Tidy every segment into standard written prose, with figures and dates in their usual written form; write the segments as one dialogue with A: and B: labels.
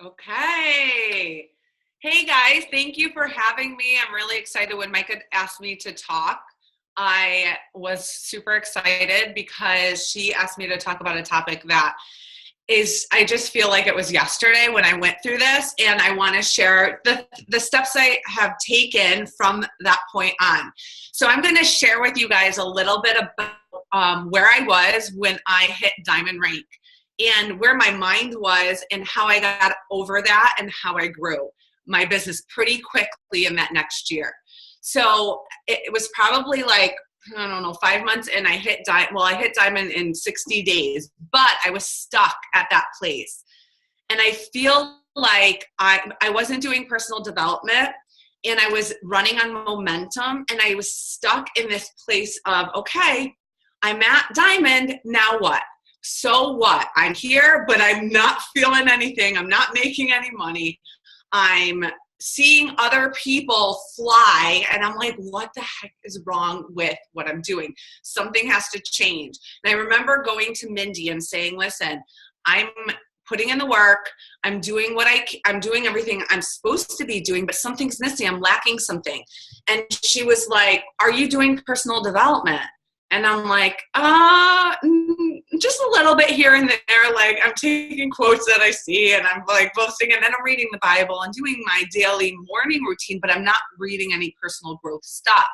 A: Okay. Hey guys, thank you for having me. I'm really excited when Micah asked me to talk. I was super excited because she asked me to talk about a topic that I just feel like it was yesterday when I went through this, and I want to share the steps I have taken from that point on. So I'm going to share with you guys a little bit about where I was when I hit diamond rank, and where my mind was and how I got over that and how I grew my business pretty quickly in that next year. So it was probably like, I don't know, 5 months, and I hit diamond in 60 days, but I was stuck at that place. And I feel like I wasn't doing personal development, and I was running on momentum, and I was stuck in this place of, okay, I'm at diamond, now what? So what? I'm here, but I'm not feeling anything. I'm not making any money. I'm seeing other people fly, and I'm like, what the heck is wrong with what I'm doing? Something has to change. And I remember going to Mindy and saying, listen, I'm putting in the work. I'm doing I'm doing everything I'm supposed to be doing, but something's missing. I'm lacking something. And she was like, are you doing personal development? And I'm like, just a little bit here and there. Like, I'm taking quotes that I see, and I'm like posting, and then I'm reading the Bible and doing my daily morning routine, but I'm not reading any personal growth stuff,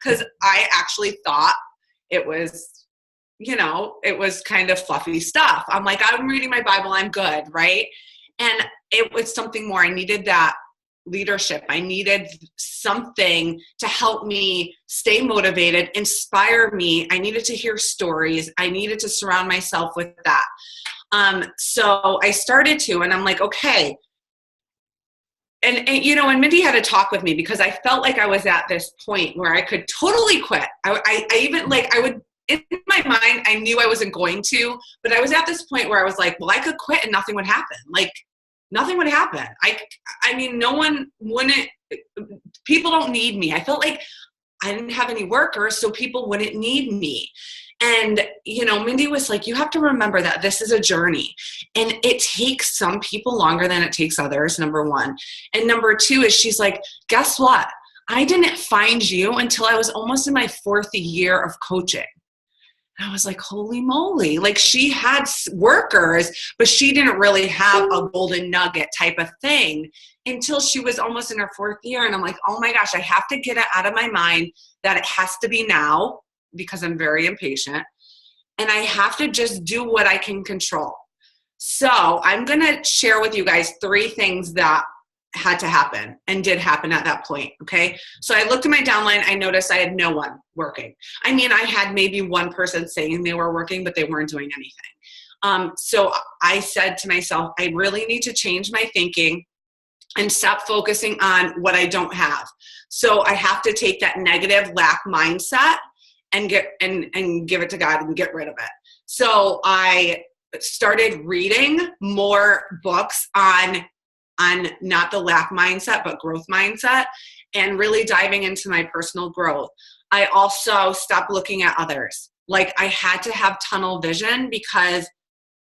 A: because I actually thought it was, it was kind of fluffy stuff. I'm like, I'm reading my Bible, I'm good, right? And it was something more. I needed that leadership. I needed something to help me stay motivated, inspire me. I needed to hear stories. I needed to surround myself with that. So I started to, and I'm like, okay. And and Mindy had a talk with me, because I felt like I was at this point where I could totally quit. I even I would, in my mind, I knew I wasn't going to, but I was at this point where I was like, well, I could quit and nothing would happen. Nothing would happen. I mean, people don't need me. I felt like I didn't have any workers, so people wouldn't need me. And, Mindy was like, you have to remember that this is a journey, and it takes some people longer than it takes others, number one. And number two is, she's like, guess what? I didn't find you until I was almost in my 4th year of coaching. I was like, holy moly. She had workers, but she didn't really have a golden nugget type of thing until she was almost in her 4th year. And I'm like, oh my gosh, I have to get it out of my mind that it has to be now, because I'm very impatient. And I have to just do what I can control. So I'm going to share with you guys 3 things that had to happen and did happen at that point. Okay. So I looked at my downline. I noticed I had no one working. I mean, I had maybe one person saying they were working, but they weren't doing anything. So I said to myself, I really need to change my thinking and stop focusing on what I don't have. So I have to take that negative lack mindset and give it to God and get rid of it. So I started reading more books on not the lack mindset, but growth mindset, and really diving into my personal growth. I also stopped looking at others. I had to have tunnel vision, because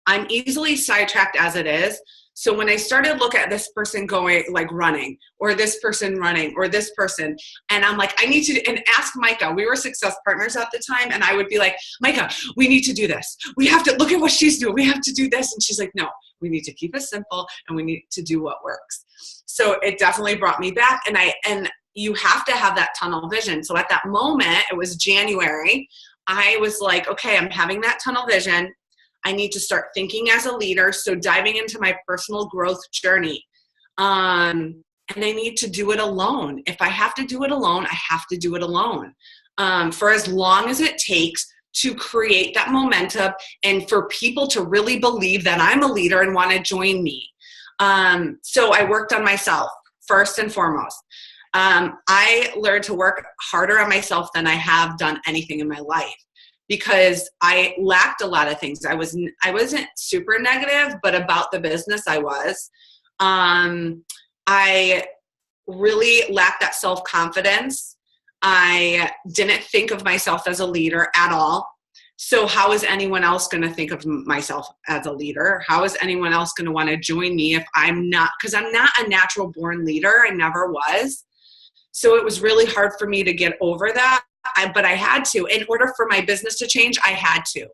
A: I'm easily sidetracked as it is. So when I started look at this person going, running, or this person running, or this person, and I'm like, I need to, and ask Micah. We were success partners at the time, and I would be like, Micah, we need to do this. We have to look at what she's doing. We have to do this. And she's like, no, we need to keep it simple, and we need to do what works. So it definitely brought me back, and you have to have that tunnel vision. So at that moment, it was January. I was like, okay, I'm having that tunnel vision. I need to start thinking as a leader. So diving into my personal growth journey. And I need to do it alone. If I have to do it alone, I have to do it alone. For as long as it takes to create that momentum, and for people to really believe that I'm a leader and want to join me. So I worked on myself first and foremost. I learned to work harder on myself than I have done anything in my life, because I lacked a lot of things. I wasn't super negative, but about the business I was. I really lacked that self-confidence. I didn't think of myself as a leader at all. So how is anyone else going to think of myself as a leader? How is anyone else going to want to join me if I'm not, because I'm not a natural born leader. I never was. So it was really hard for me to get over that. But I had to. In order for my business to change, I had to.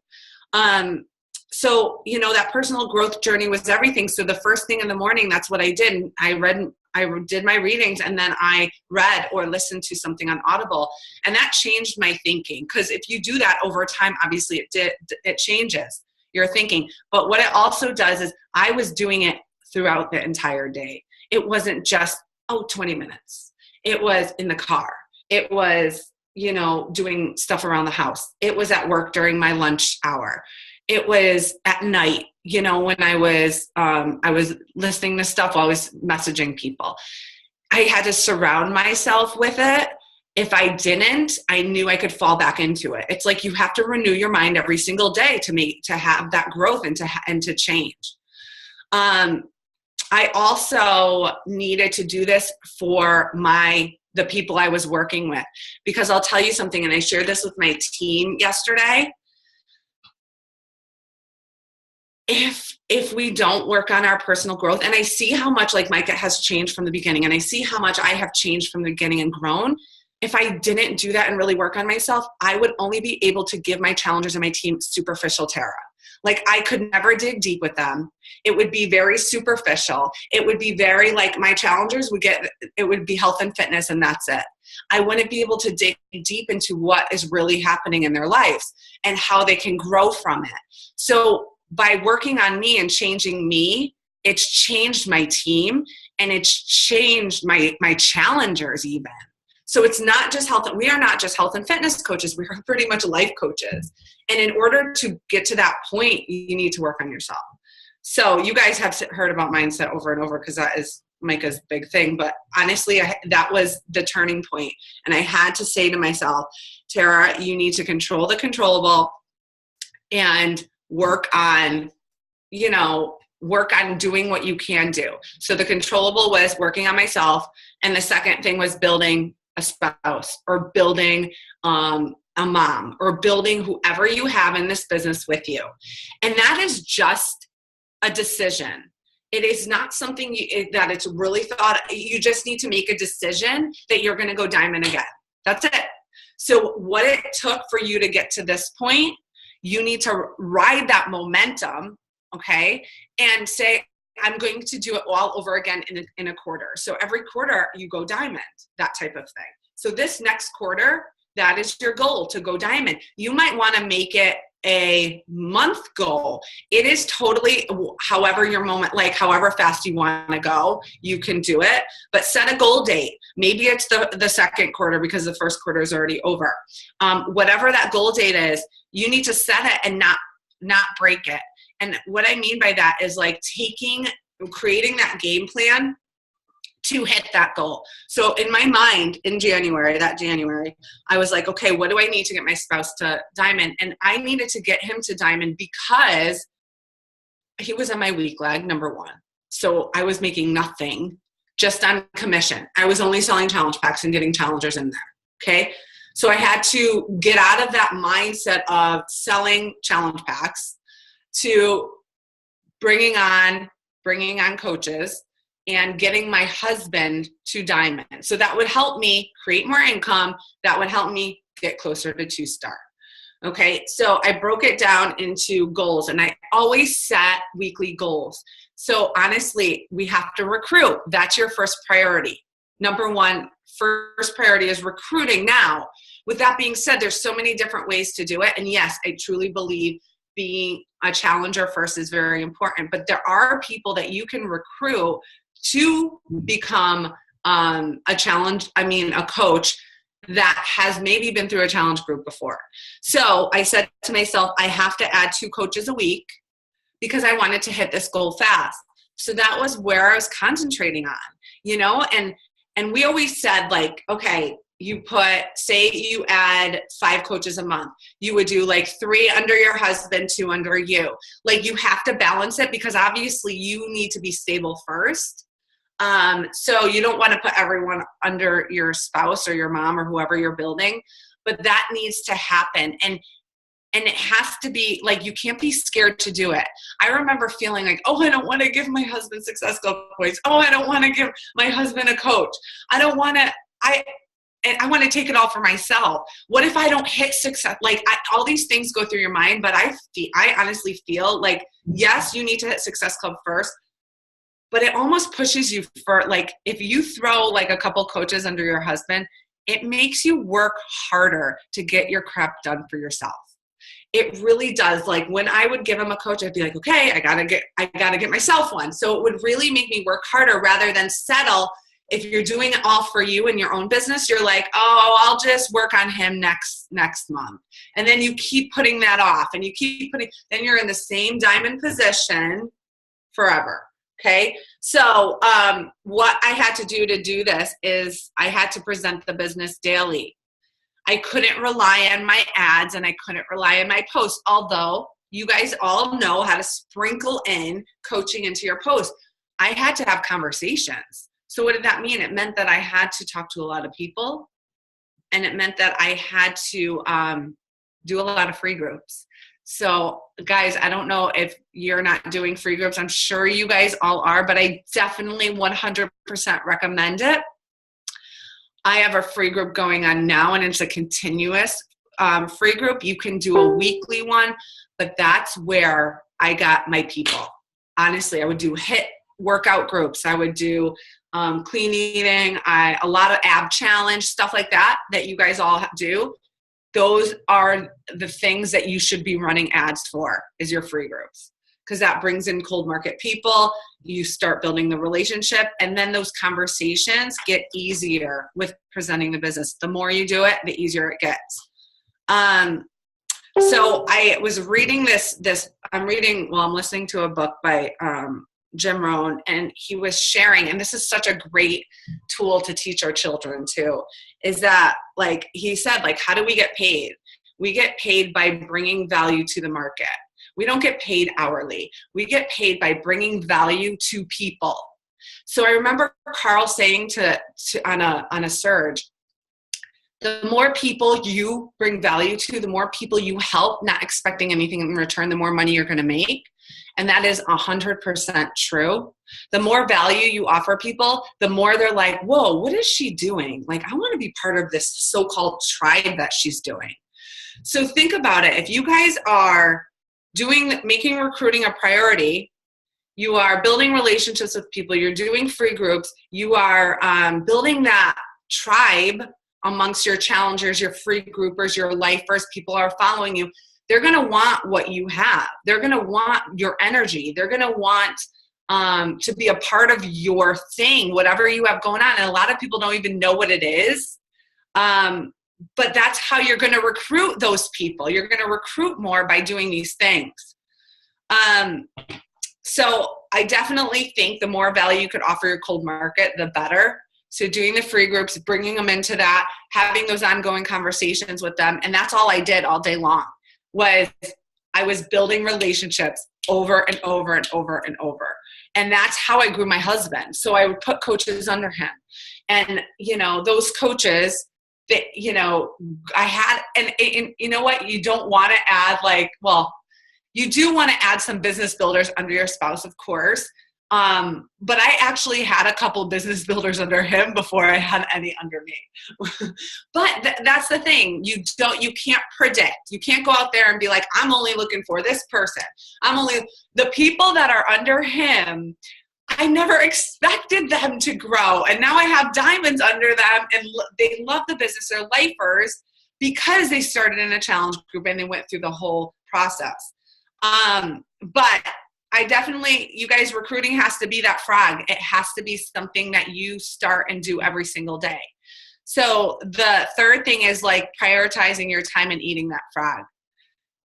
A: So, that personal growth journey was everything. So the first thing in the morning, that's what I did. I did my readings, and then I read or listened to something on Audible. And that changed my thinking. Because if you do that over time, obviously it changes your thinking. But what it also does is I was doing it throughout the entire day. It wasn't just, 20 minutes. It was in the car. It was, doing stuff around the house. It was at work during my lunch hour. It was at night, when I was listening to stuff while I was messaging people. I had to surround myself with it. If I didn't, I knew I could fall back into it. It's like you have to renew your mind every single day to have that growth and to change. I also needed to do this for the people I was working with, because I'll tell you something, and I shared this with my team yesterday. If we don't work on our personal growth, and I see how much like Micah has changed from the beginning, and I see how much I have changed from the beginning and grown. If I didn't do that and really work on myself, I would only be able to give my challengers and my team superficial Tara. Like I could never dig deep with them. It would be very superficial. It would be very like my challengers it would be health and fitness, and that's it. I wouldn't be able to dig deep into what is really happening in their lives and how they can grow from it. So by working on me and changing me, it's changed my team, and it's changed my challengers even. So it's not just health. We are not just health and fitness coaches. We are pretty much life coaches. And in order to get to that point, you need to work on yourself. So you guys have heard about mindset over and over, because that is Micah's big thing. But honestly, that was the turning point. And I had to say to myself, Tara, you need to control the controllable and work on doing what you can do. So the controllable was working on myself. And the second thing was building a spouse, or building a mom, or building whoever you have in this business with you. And that is just a decision. It is not something that it's really thought. You just need to make a decision that you're going to go diamond again. That's it. So what it took for you to get to this point, you need to ride that momentum, okay, and say, I'm going to do it all over again in a quarter. So every quarter you go diamond, that type of thing. So this next quarter, that is your goal, to go diamond. You might want to make it a month goal. It is totally however your moment, like however fast you want to go, you can do it, but set a goal date. Maybe it's the second quarter because the first quarter is already over. Whatever that goal date is, you need to set it and not break it. And what I mean by that is like creating that game plan to hit that goal. So in my mind, in January, I was like, okay, what do I need to get my spouse to diamond? And I needed to get him to diamond because he was on my weak leg, number one. So I was making nothing just on commission. I was only selling challenge packs and getting challengers in there. Okay. So I had to get out of that mindset of selling challenge packs to bringing on coaches and getting my husband to diamond. So that would help me create more income. That would help me get closer to 2-star. Okay, so I broke it down into goals, and I always set weekly goals. So honestly, we have to recruit. That's your first priority. Number one, first priority is recruiting now. With that being said, there's so many different ways to do it. And yes, I truly believe being a challenger first is very important, but there are people that you can recruit to become a coach that has maybe been through a challenge group before. So I said to myself, I have to add 2 coaches a week because I wanted to hit this goal fast. So that was where I was concentrating on, and we always said like, okay, say you add 5 coaches a month, you would do like 3 under your husband, 2 under you. Like you have to balance it because obviously you need to be stable first. So you don't want to put everyone under your spouse or your mom or whoever you're building, but that needs to happen. And And it has to be like, you can't be scared to do it. I remember feeling like, oh, I don't want to give my husband Success Club points. Oh, I don't want to give my husband a coach. I don't want to, I want to take it all for myself. What if I don't hit success? Like all these things go through your mind, but I honestly feel like, yes, you need to hit Success Club first, but it almost pushes you for like, if you throw like a couple coaches under your husband, it makes you work harder to get your crap done for yourself. It really does. Like when I would give him a coach, I'd be like, okay, I gotta get myself one. So it would really make me work harder rather than settle. If you're doing it all for you in your own business, you're like, oh, I'll just work on him next month. And then you keep putting that off and you keep then you're in the same diamond position forever. Okay. So what I had to do this is I had to present the business daily. I couldn't rely on my ads and I couldn't rely on my posts, although you guys all know how to sprinkle in coaching into your posts. I had to have conversations. So what did that mean? It meant that I had to talk to a lot of people, and it meant that I had to do a lot of free groups. So guys, I don't know if you're not doing free groups. I'm sure you guys all are, but I definitely 100% recommend it. I have a free group going on now, and it's a continuous free group. You can do a weekly one, but that's where I got my people. Honestly, I would do HIIT workout groups. I would do clean eating, a lot of ab challenge, stuff like that you guys all do. Those are the things that you should be running ads for, is your free groups. Because that brings in cold market people. You start building the relationship, and then those conversations get easier with presenting the business. The more you do it, the easier it gets. So I was reading I'm listening to a book by Jim Rohn, and he was sharing, and this is such a great tool to teach our children too, is that like he said, like, how do we get paid? We get paid by bringing value to the market. We don't get paid hourly. We get paid by bringing value to people. So I remember Carl saying on a surge, the more people you bring value to, the more people you help, not expecting anything in return, the more money you're going to make. And that is 100% true. The more value you offer people, the more they're like, whoa, what is she doing? Like, I want to be part of this so-called tribe that she's doing. So think about it. If you guys are making recruiting a priority, you are building relationships with people, you're doing free groups, you are building that tribe amongst your challengers, your free groupers, your lifers, people are following you. They're going to want what you have. They're going to want your energy. They're going to want to be a part of your thing, whatever you have going on. And a lot of people don't even know what it is. But that's how you're going to recruit those people. You're going to recruit more by doing these things. So I definitely think the more value you could offer your cold market, the better. So doing the free groups, bringing them into that, having those ongoing conversations with them. And that's all I did all day long. I was building relationships over and over and over and over. And that's how I grew my husband. So I would put coaches under him. And, those coaches that, I had, and you know what? You don't want to add you do want to add some business builders under your spouse, of course. But I actually had a couple business builders under him before I had any under me. But that's the thing. You can't predict. You can't go out there and be like, I'm only looking for this person. The people that are under him, I never expected them to grow. And now I have diamonds under them, and they love the business. They're lifers because they started in a challenge group and they went through the whole process. But I definitely, you guys, recruiting has to be that frog. It has to be something that you start and do every single day. So the third thing is prioritizing your time and eating that frog.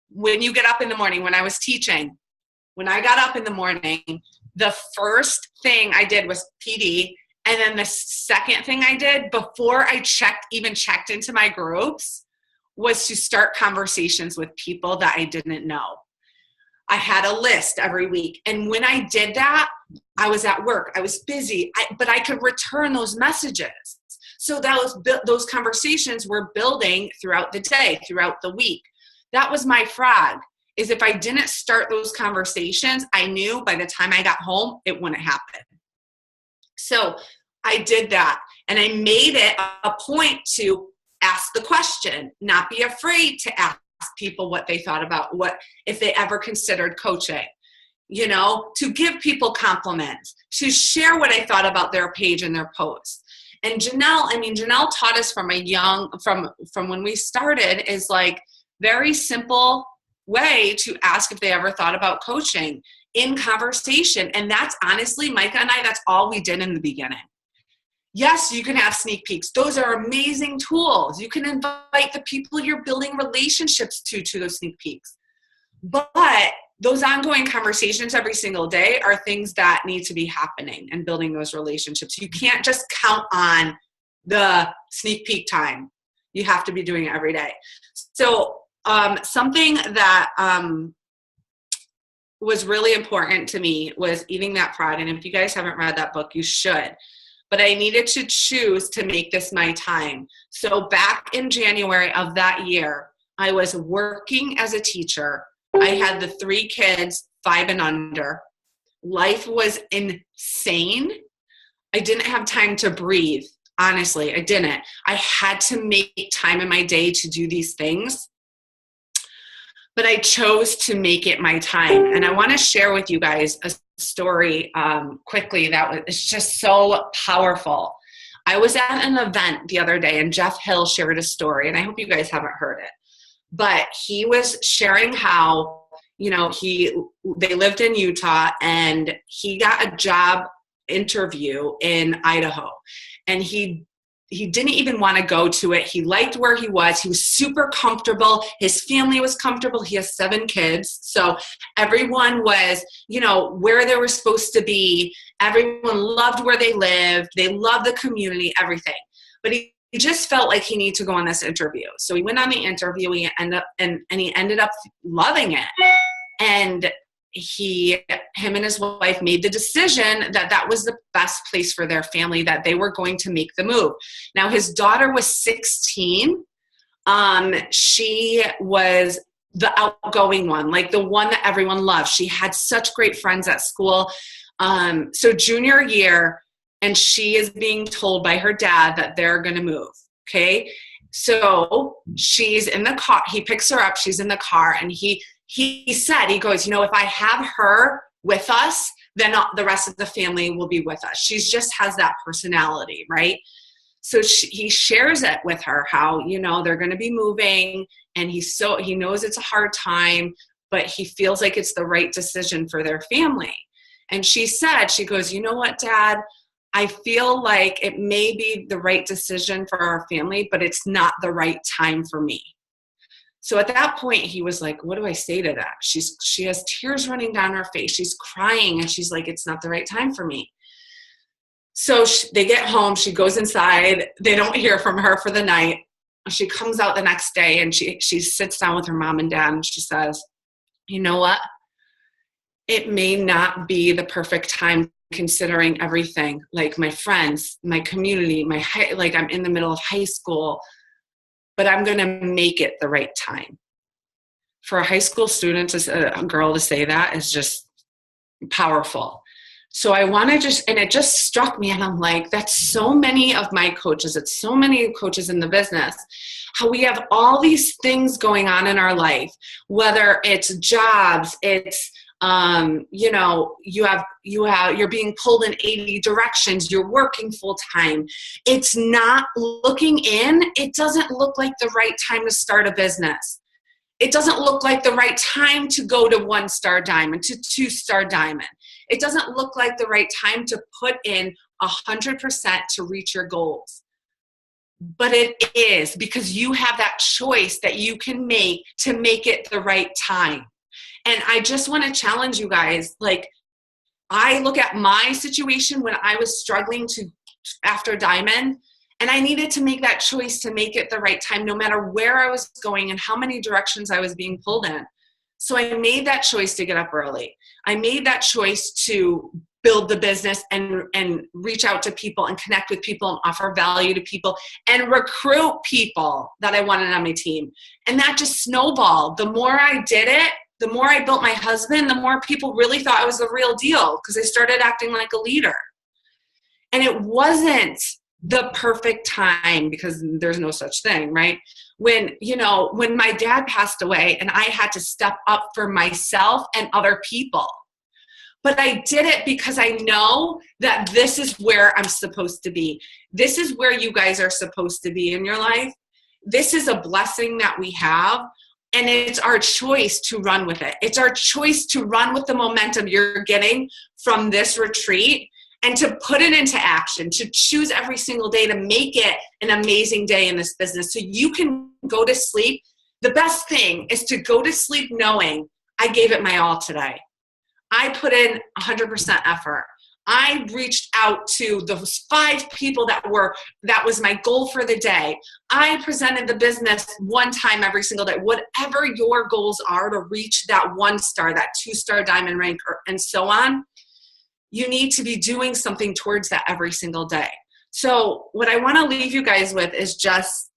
A: When you get up in the morning, when I was teaching, when I got up in the morning, the first thing I did was PD. And then the second thing I did before I even checked into my groups was to start conversations with people that I didn't know. I had a list every week. And when I did that, I was at work. I was busy, but I could return those messages. So those conversations were building throughout the day, throughout the week. That was my frog, is if I didn't start those conversations, I knew by the time I got home, it wouldn't happen. So I did that, and I made it a point to ask the question, not be afraid to ask people what they thought about what, if they ever considered coaching, you know, to give people compliments, to share what I thought about their page and their posts. And Janelle taught us from from when we started, is like very simple way to ask if they ever thought about coaching in conversation. And that's honestly, Micah and I, that's all we did in the beginning. Yes, you can have sneak peeks. Those are amazing tools. You can invite the people you're building relationships to those sneak peeks. But those ongoing conversations every single day are things that need to be happening and building those relationships. You can't just count on the sneak peek time. You have to be doing it every day. So something that was really important to me was Eating That Pride. And if you guys haven't read that book, you should. But I needed to choose to make this my time. So back in January of that year, I was working as a teacher. I had the 3 kids, 5 and under. Life was insane. I didn't have time to breathe. Honestly, I didn't. I had to make time in my day to do these things. But I chose to make it my time. And I want to share with you guys a story quickly that was just so powerful. I was at an event the other day, and Jeff Hill shared a story, and I hope you guys haven't heard it. But he was sharing how, you know, they lived in Utah, and he got a job interview in Idaho, and he didn't even want to go to it. He liked where he was. He was super comfortable. His family was comfortable. He has 7 kids. So everyone was, you know, where they were supposed to be. Everyone loved where they lived. They loved the community, everything. But he just felt like he needed to go on this interview. So he went on the interview. He ended up loving it. And him and his wife made the decision that that was the best place for their family, that they were going to make the move. Now, his daughter was 16. She was the outgoing one, like the one that everyone loved. She had such great friends at school. So junior year, and she is being told by her dad that they're going to move. Okay. So she's in the car. He picks her up. She's in the car, and he said, he goes, you know, if I have her with us, then the rest of the family will be with us. She just has that personality, right? So he shares it with her how, you know, they're going to be moving, and he knows it's a hard time, but he feels like it's the right decision for their family. And she goes, you know what, Dad, I feel like it may be the right decision for our family, but it's not the right time for me. So at that point, he was like, what do I say to that? She has tears running down her face. She's crying, and she's like, it's not the right time for me. So they get home. She goes inside. They don't hear from her for the night. She comes out the next day, and she sits down with her mom and dad, and she says, you know what? It may not be the perfect time considering everything, like my friends, my community, like I'm in the middle of high school, but I'm going to make it the right time. For a high school student, a girl to say that is just powerful. So I want to and it just struck me, and I'm like, that's so many of my coaches. It's so many coaches in the business, how we have all these things going on in our life, whether it's jobs, it's, you know, you're being pulled in 80 directions. You're working full time. It's not looking in. It doesn't look like the right time to start a business. It doesn't look like the right time to go to 1-star diamond, to 2-star diamond. It doesn't look like the right time to put in 100% to reach your goals. But it is, because you have that choice that you can make to make it the right time. And I just want to challenge you guys. Like, I look at my situation when I was struggling after Diamond, and I needed to make that choice to make it the right time, no matter where I was going and how many directions I was being pulled in. So I made that choice to get up early. I made that choice to build the business and reach out to people and connect with people and offer value to people and recruit people that I wanted on my team. And that just snowballed. The more I did it, the more I built my husband, the more people really thought I was the real deal because I started acting like a leader. And it wasn't the perfect time, because there's no such thing, right? When my dad passed away and I had to step up for myself and other people. But I did it because I know that this is where I'm supposed to be. This is where you guys are supposed to be in your life. This is a blessing that we have. And it's our choice to run with it. It's our choice to run with the momentum you're getting from this retreat and to put it into action, to choose every single day to make it an amazing day in this business so you can go to sleep. The best thing is to go to sleep knowing I gave it my all today. I put in 100% effort. I reached out to those 5 people that was my goal for the day. I presented the business one time every single day. Whatever your goals are to reach that 1 star, that 2-star diamond rank, and so on, you need to be doing something towards that every single day. So what I want to leave you guys with is just,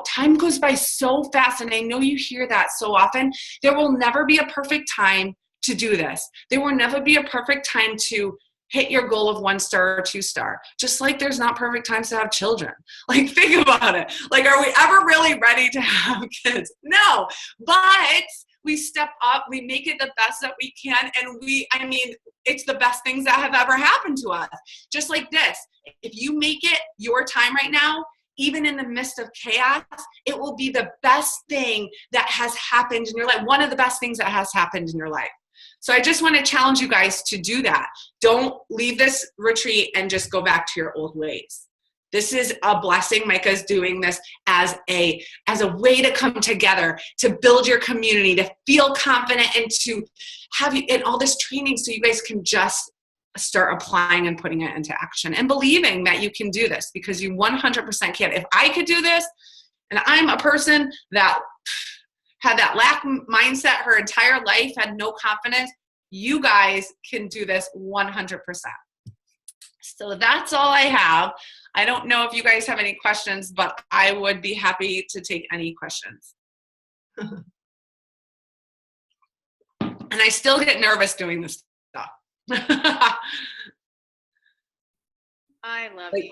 A: time goes by so fast, and I know you hear that so often. There will never be a perfect time to do this. There will never be a perfect time to hit your goal of 1 star or 2-star. Just like there's not perfect times to have children. Like, think about it. Like, are we ever really ready to have kids? No, but we step up, we make it the best that we can. And it's the best things that have ever happened to us. Just like this, if you make it your time right now, even in the midst of chaos, it will be the best thing that has happened in your life. One of the best things that has happened in your life. So I just want to challenge you guys to do that. Don't leave this retreat and just go back to your old ways. This is a blessing. Micah's doing this as a way to come together, to build your community, to feel confident, and to have you in all this training so you guys can just start applying and putting it into action and believing that you can do this, because you 100% can. If I could do this, and I'm a person that had that lack mindset her entire life, had no confidence, you guys can do this 100%. So that's all I have. I don't know if you guys have any questions, but I would be happy to take any questions. And I still get nervous doing this stuff.
B: I love you.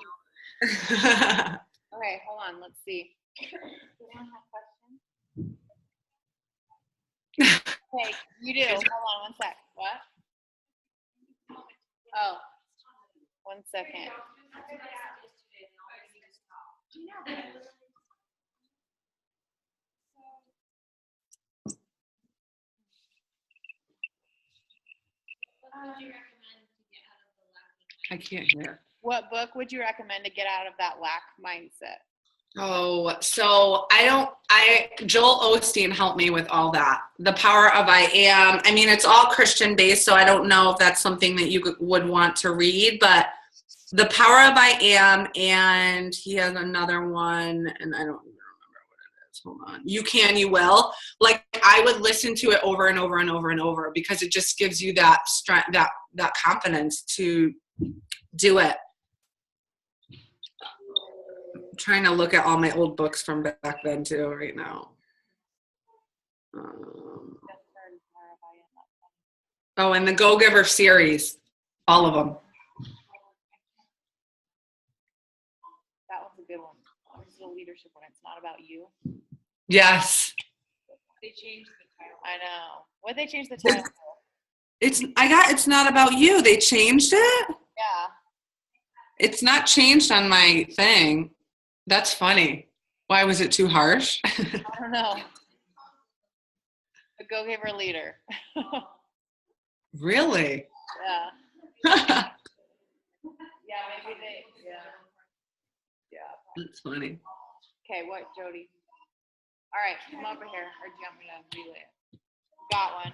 B: Okay, hold on. Let's see. Anyone have questions? Okay, you do. Hold on 1 sec. What? Oh, 1 second.
A: I can't hear.
B: What book would you recommend to get out of that lack mindset?
A: Oh, so Joel Osteen helped me with all that. The Power of I Am. I mean, it's all Christian based, so I don't know if that's something that you would want to read, but The Power of I Am, and he has another one, and I don't even remember what it is. Hold on. You Can, You Will. Like, I would listen to it over and over and over and over, because it just gives you that strength, that confidence to do it. I'm trying to look at all my old books from back then too right now. And the Go Giver series, all of them.
B: That one's a good one. This is a leadership one. It's not about you.
A: Yes.
B: They changed the title. I know. What'd they change the title for?
A: It's Not About You. They changed it?
B: Yeah.
A: It's not changed on my thing. That's funny. Why, was it too harsh?
B: I don't know. The Go Giver leader.
A: Really?
B: Yeah. Yeah, maybe they, yeah.
A: That's funny.
B: Okay, what, Jody? All right, come over here, or do you want me to relay it? Got one.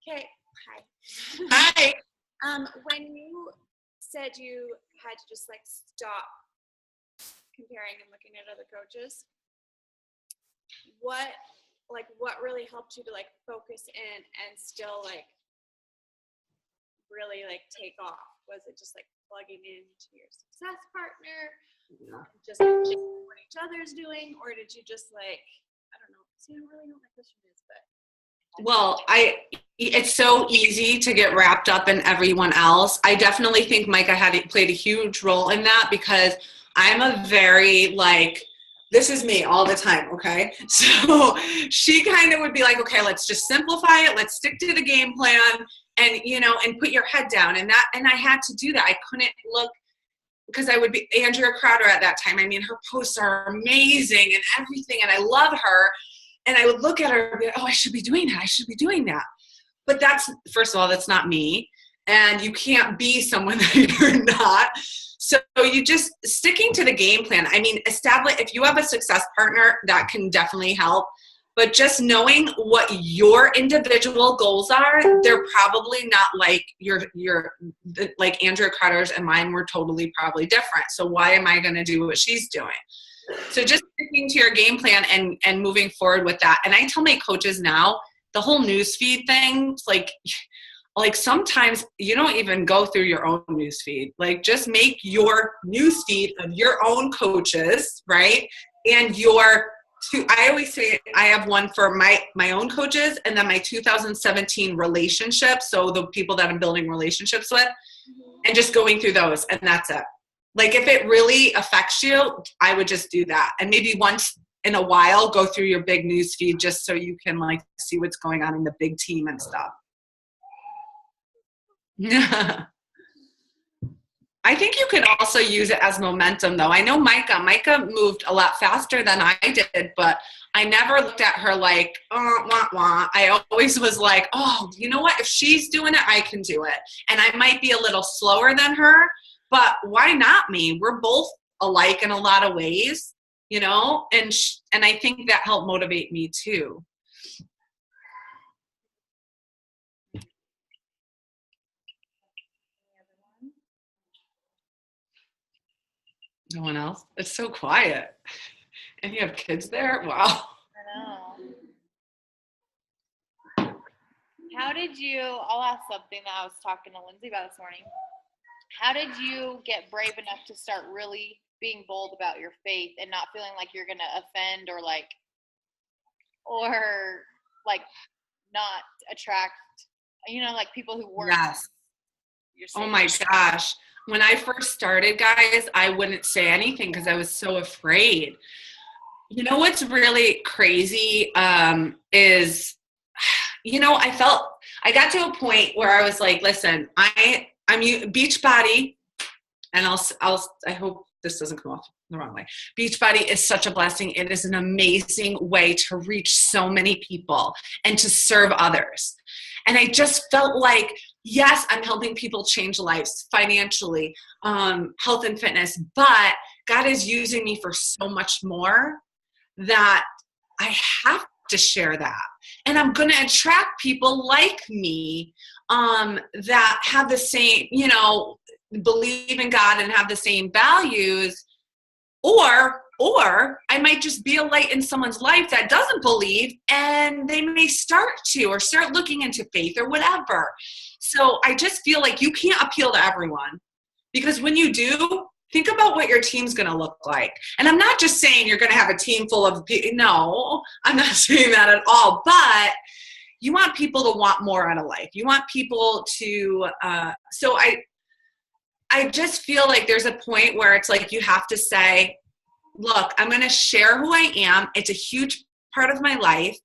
C: Okay, hi.
A: Hi.
C: When you said you had to just like stop comparing and looking at other coaches, what really helped you to like focus in and still like really like take off? Was it just like plugging into your success partner, just like what each other's doing, or did you just like, I don't know, see, I don't really know what my question is, but.
A: Well, it's so easy to get wrapped up in everyone else. I definitely think Micah played a huge role in that, because I'm a very like, this is me all the time, okay? So she kind of would be like, okay, let's just simplify it. Let's stick to the game plan and, and put your head down. And I had to do that. I couldn't look, because I would be Andrea Crowder at that time. I mean, her posts are amazing and everything, and I love her. And I would look at her and be like, oh, I should be doing that. I should be doing that. But first of all, that's not me. And you can't be someone that you're not. So you just sticking to the game plan. I mean, if you have a success partner, that can definitely help. But just knowing what your individual goals are, they're probably not like like Andrea Crowder's, and mine were totally probably different. So why am I going to do what she's doing? So just sticking to your game plan and moving forward with that. And I tell my coaches now, the whole newsfeed thing, like sometimes you don't even go through your own newsfeed. Like just make your newsfeed of your own coaches, right? And I always say I have one for my own coaches, and then my 2017 relationships. So the people that I'm building relationships with, and just going through those, and that's it. Like if it really affects you, I would just do that. And maybe once in a while, go through your big news feed just so you can like see what's going on in the big team and stuff. I think you could also use it as momentum though. I know Micah moved a lot faster than I did, but I never looked at her like, oh, wah, wah. I always was like, oh, you know what? If she's doing it, I can do it. And I might be a little slower than her, but why not me? We're both alike in a lot of ways, and I think that helped motivate me too. No one else? It's so quiet. And you have kids there? Wow.
B: I know. I'll ask something that I was talking to Lindsay about this morning. How did you get brave enough to start really being bold about your faith and not feeling like you're going to offend or not attract, like people who weren't.
A: Yes. Oh my gosh. When I first started, guys, I wouldn't say anything because I was so afraid. You know what's really crazy is, I got to a point where I was like, listen, I'm Beachbody, and I hope this doesn't come off the wrong way. Beachbody is such a blessing. It is an amazing way to reach so many people and to serve others. And I just felt like, yes, I'm helping people change lives financially, health and fitness, but God is using me for so much more that I have to share that. And I'm going to attract people like me that have the same, believe in God and have the same values, or I might just be a light in someone's life that doesn't believe, and they may start looking into faith or whatever. So I just feel like you can't appeal to everyone, because when you do, think about what your team's going to look like. And I'm not just saying you're going to have a team full of people. No, I'm not saying that at all. But you want people to want more out of life. You want people to, so I just feel like there's a point where it's like you have to say, look, I'm going to share who I am. It's a huge part of my life.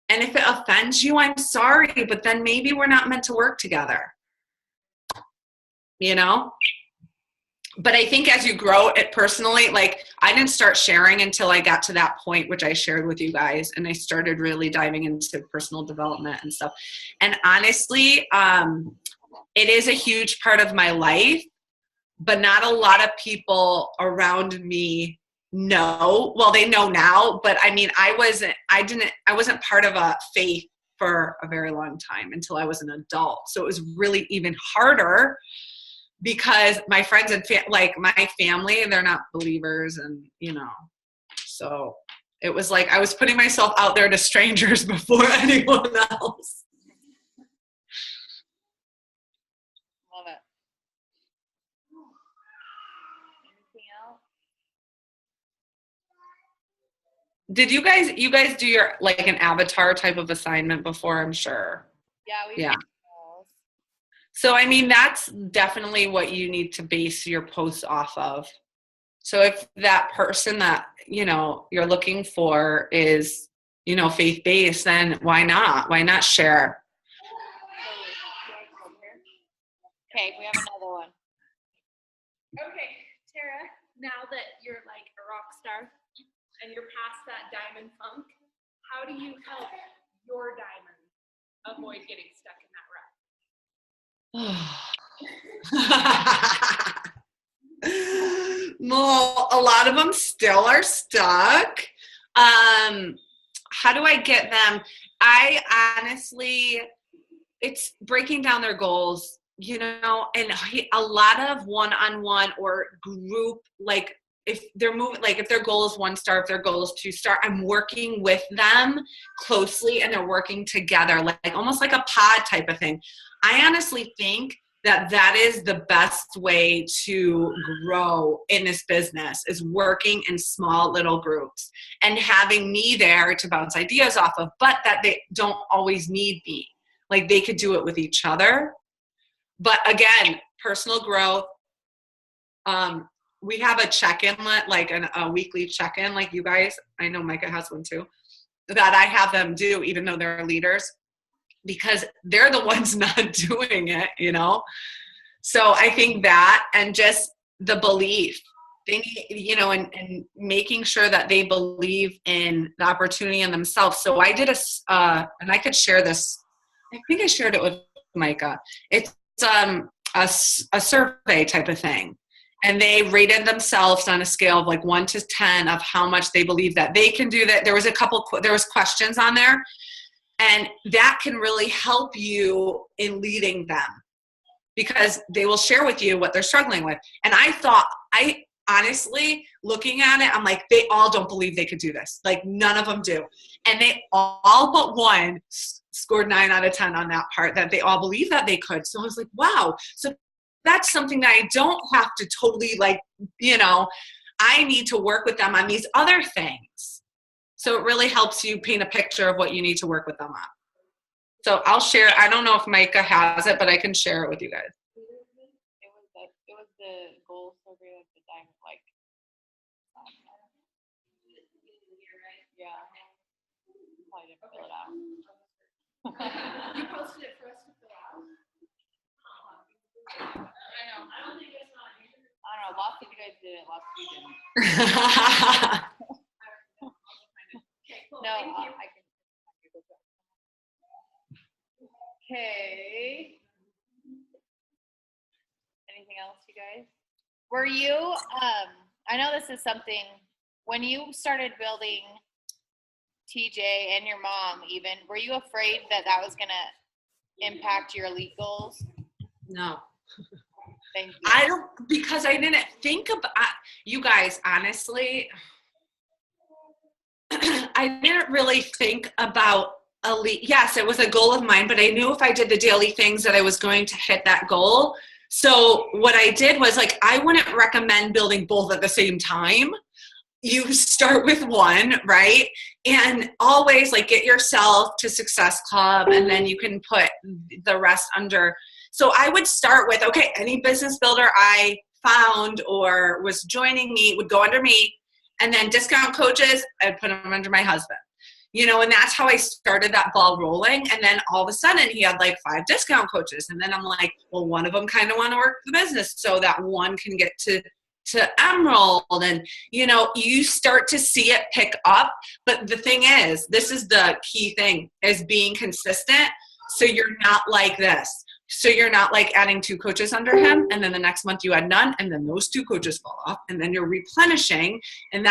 A: And if it offends you, I'm sorry, but then maybe we're not meant to work together. But I think as you grow it personally, like I didn't start sharing until I got to that point, which I shared with you guys. And I started really diving into personal development and stuff. And honestly, it is a huge part of my life, but not a lot of people around me know. Well, they know now, but I mean, I wasn't part of a faith for a very long time until I was an adult. So it was really even harder because my friends and my family, they're not believers, and so it was like I was putting myself out there to strangers before anyone else.
B: love it. Anything else?
A: Did you guys do your like an avatar type of assignment before? I'm sure.
B: Yeah, we
A: Yeah.
B: did those.
A: So I mean, that's definitely what you need to base your posts off of. So if that person that, you're looking for is, faith-based, then why not? Why not share?
B: Okay, we have another one.
C: Okay, Tara, now that you're like a rock star and you're past that diamond funk, how do you help your diamond avoid getting stuck in that rut?
A: Well, a lot of them still are stuck. How do I get them? I honestly, it's breaking down their goals, and a lot of one-on-one or group, like if they're moving, like if their goal is 1 star, if their goal is 2 star, I'm working with them closely and they're working together, like almost like a pod type of thing. I honestly think that is the best way to grow in this business, is working in small little groups and having me there to bounce ideas off of, but that they don't always need me. Like they could do it with each other. But again, personal growth. We have a check-in, like a weekly check-in, like you guys, I know Micah has one too, that I have them do, even though they're leaders, because they're the ones not doing it, So I think that, and just the belief, they need, and making sure that they believe in the opportunity in themselves. So I did and I could share this. I think I shared it with Micah. It's a survey type of thing. And they rated themselves on a scale of like 1 to 10 of how much they believe that they can do that. There was questions on there, and that can really help you in leading them, because they will share with you what they're struggling with. And I honestly, looking at it, I'm like, they all don't believe they could do this. Like none of them do. And they all but one scored 9 out of 10 on that part, that they all believe that they could. So I was like, wow. So that's something that I don't have to totally I need to work with them on these other things. So it really helps you paint a picture of what you need to work with them on. So I'll share. I don't know if Micah has it, but I can share it with you guys.
B: It was the goal survey of the diamond, like. Yeah. Probably didn't fill it out.
C: You posted it for us to fill out? I know. I don't think it's not.
B: I don't know. Lots of you guys did it. Lots of you didn't.
C: Okay, cool.
B: No,
C: Thank you.
B: I can. Okay. Anything else, you guys? Were you, I know this is something, when you started building TJ and your mom even, were you afraid that was going to impact your elite goals?
A: No.
B: Thank you.
A: I don't, because I didn't think about, you guys, honestly, I didn't really think about elite. Yes, it was a goal of mine, but I knew if I did the daily things that I was going to hit that goal. So what I did was, like, I wouldn't recommend building both at the same time. You start with one, right? And always like get yourself to Success Club, and then you can put the rest under. So I would start with, okay, any business builder I found or was joining me would go under me, and then discount coaches, I'd put them under my husband. And that's how I started that ball rolling. And then all of a sudden he had like 5 discount coaches. And then I'm like, well, one of them kind of want to work the business, so that one can get to Emerald. And, you start to see it pick up. But the thing is, this is the key thing, is being consistent. So you're not like this. So you're not like adding 2 coaches under him, and then the next month you add none, and then those 2 coaches fall off, and then you're replenishing, and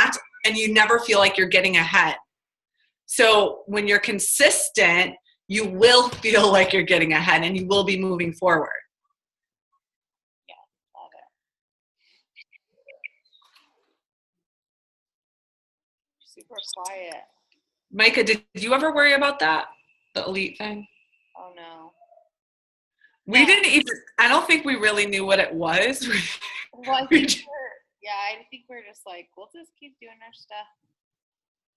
A: you never feel like you're getting ahead. So when you're consistent, you will feel like you're getting ahead, and you will be moving forward.
B: Yeah, love it. Super quiet.
A: Micah, did you ever worry about that? The elite thing?
B: Oh no.
A: We didn't even, I don't think we really knew what it was.
B: Well, I think I think we're just like, we'll just keep doing our stuff.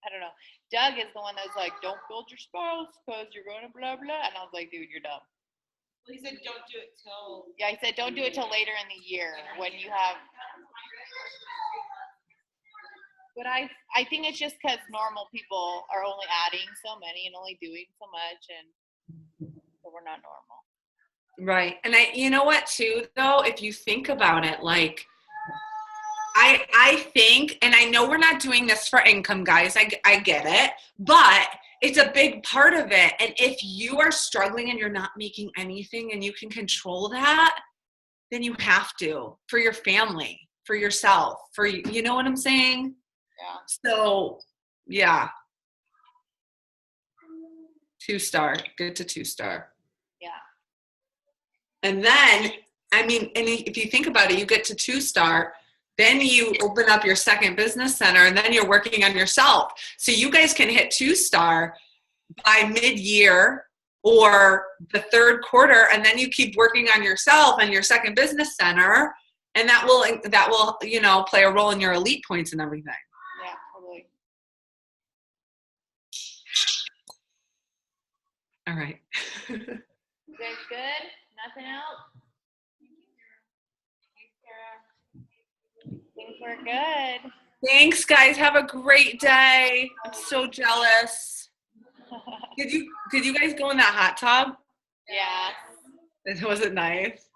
B: I don't know. Doug is the one that's like, don't build your spouse because you're going to blah, blah. And I was like, dude, you're dumb.
C: Well, he said don't do it till.
B: Yeah, he said don't do it till later in the year when you have. But I think it's just because normal people are only adding so many and only doing so much, and so we're not normal.
A: Right. And you know what too, though, if you think about it, like, I think, and I know we're not doing this for income, guys, I get it, but it's a big part of it. And if you are struggling and you're not making anything and you can control that, then you have to, for your family, for yourself, you know what I'm saying?
B: Yeah.
A: So, yeah. 2-star, good to 2-star.
B: Yeah.
A: And then, I mean, and if you think about it, you get to 2-star, then you open up your second business center, and then you're working on yourself. So you guys can hit 2-star by mid-year or the third quarter, and then you keep working on yourself and your second business center, and that will, you know, play a role in your elite points and everything.
B: Yeah, totally.
A: All right.
B: You guys good? Nothing else? Things were good.
A: Thanks, guys. Have a great day. I'm so jealous. Did you guys go in that hot tub?
B: Yeah.
A: Was it nice?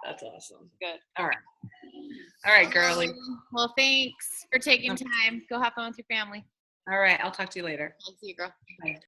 A: That's awesome.
B: Good.
A: All right, girly.
B: Well, thanks for taking time. Go have fun with your family.
A: All right. I'll talk to you later.
B: I'll see you, girl.
A: Bye.